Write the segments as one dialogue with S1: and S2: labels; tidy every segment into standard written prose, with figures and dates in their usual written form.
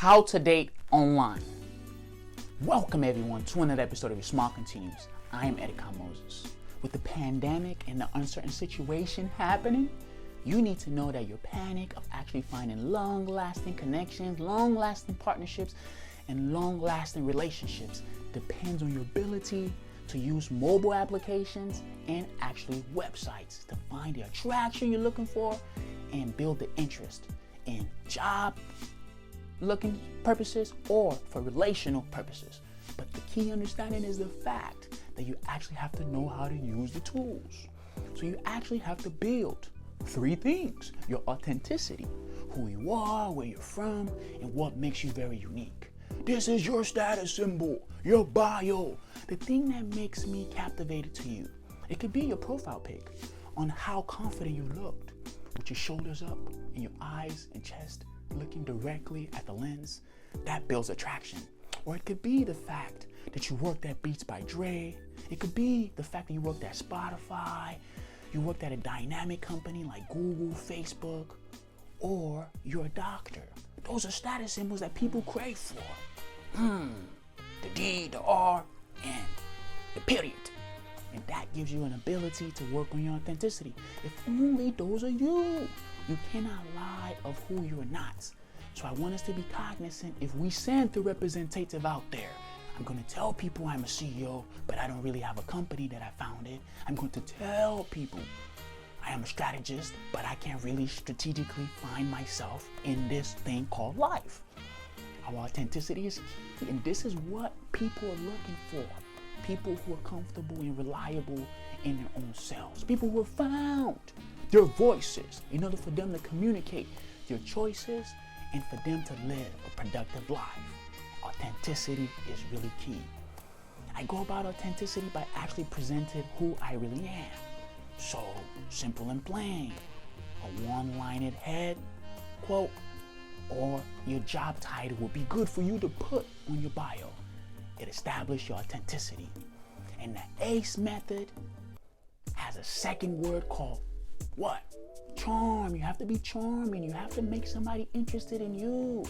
S1: How to date online. Welcome everyone to another episode of Your Smile Continues. I am Edicon Moses. With the pandemic and the uncertain situation happening, you need to know that your panic of actually finding long-lasting connections, long-lasting partnerships, and long-lasting relationships depends on your ability to use mobile applications and actually websites to find the attraction you're looking for and build the interest in job looking purposes or for relational purposes. But the key understanding is the fact that you actually have to know how to use the tools. So you actually have to build three things: your authenticity, who you are, where you're from, and what makes you very unique. This is your status symbol, your bio, the thing that makes me captivated to you. It could be your profile pic on how confident you looked, with your shoulders up and your eyes and chest looking directly at the lens. That builds attraction. Or it could be the fact that you worked at Beats by Dre. It could be the fact that you worked at Spotify, you worked at a dynamic company like Google, Facebook, or you're a doctor. Those are status symbols that people crave for. The D, the R, and the period. And that gives you an ability to work on your authenticity. If only those are you. You cannot lie of who you're not. So I want us to be cognizant. If we send the representative out there, I'm going to tell people I'm a CEO, but I don't really have a company that I founded. I'm going to tell people I am a strategist, but I can't really strategically find myself in this thing called life. Our authenticity is key, and this is what people are looking for. People who are comfortable and reliable in their own selves. People who have found their voices in order for them to communicate their choices and for them to live a productive life. Authenticity is really key. I go about authenticity by actually presenting who I really am. So simple and plain. A one-lined head quote or your job title would be good for you to put on your bio. It establishes your authenticity. And the ACE method has a second word called what? Charm. You have to be charming. You have to make somebody interested in you.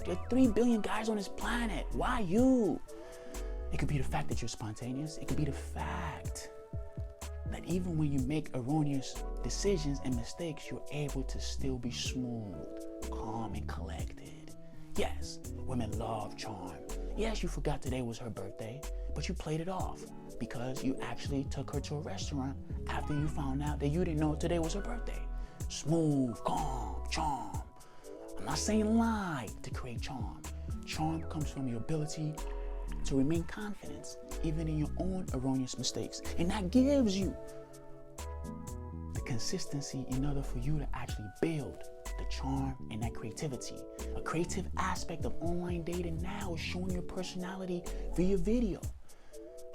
S1: There are 3 billion guys on this planet. Why you? It could be the fact that you're spontaneous. It could be the fact that even when you make erroneous decisions and mistakes, you're able to still be smooth, calm, and collected. Yes, women love charm. Yes, you forgot today was her birthday, but you played it off because you actually took her to a restaurant after you found out that you didn't know today was her birthday. Smooth, calm, charm. I'm not saying lie to create charm. Charm comes from your ability to remain confident even in your own erroneous mistakes. And that gives you the consistency in order for you to actually build the charm and that creativity. A creative aspect of online dating now is showing your personality via video.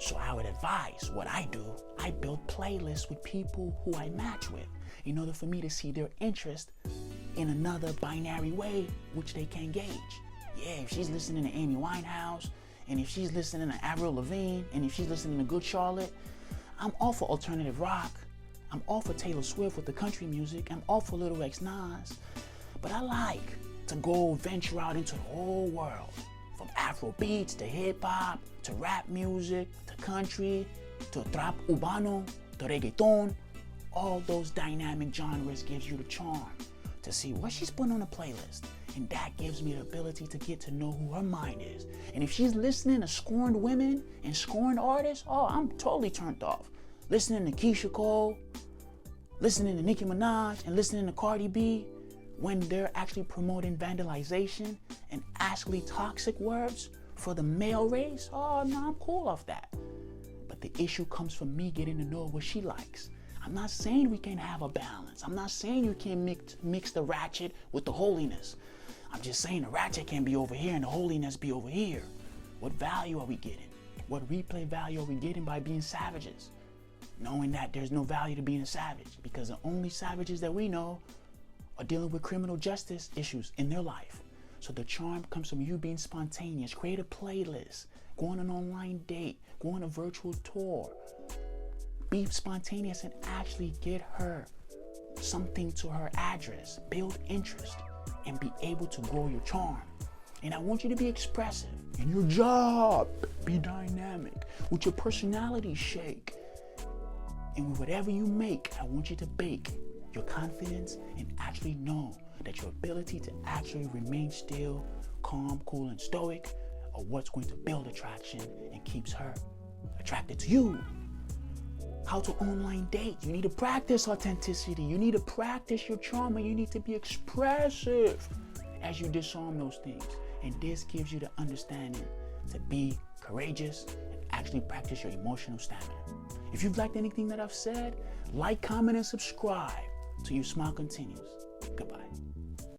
S1: So I would advise what I do. I build playlists with people who I match with in order for me to see their interest in another binary way which they can gauge. Yeah, if she's listening to Amy Winehouse, and if she's listening to Avril Lavigne, and if she's listening to Good Charlotte, I'm all for alternative rock. I'm all for Taylor Swift with the country music. I'm all for Little X Nas. But I like to go venture out into the whole world. From Afro beats to hip hop, to rap music, to country, to trap urbano, to reggaeton. All those dynamic genres gives you the charm to see what she's putting on a playlist. And that gives me the ability to get to know who her mind is. And if she's listening to scorned women and scorned artists, oh, I'm totally turned off. Listening to Keisha Cole, listening to Nicki Minaj, and listening to Cardi B when they're actually promoting vandalization and actually toxic words for the male race, oh no, I'm cool off that. But the issue comes from me getting to know what she likes. I'm not saying we can't have a balance. I'm not saying you can't mix the ratchet with the holiness. I'm just saying the ratchet can be over here and the holiness be over here. What value are we getting? What replay value are we getting by being savages? Knowing that there's no value to being a savage, because the only savages that we know are dealing with criminal justice issues in their life. So the charm comes from you being spontaneous. Create a playlist, go on an online date, go on a virtual tour. Be spontaneous and actually get her something to her address. Build interest and be able to grow your charm. And I want you to be expressive in your job. Be dynamic. With your personality, shake. And with whatever you make, I want you to bake your confidence and actually know that your ability to actually remain still, calm, cool, and stoic are what's going to build attraction and keeps her attracted to you. How to online date. You need to practice authenticity. You need to practice your charm, and you need to be expressive as you disarm those things. And this gives you the understanding to be courageous and actually practice your emotional stamina. If you've liked anything that I've said, like, comment, and subscribe to Your Smile Continues. Goodbye.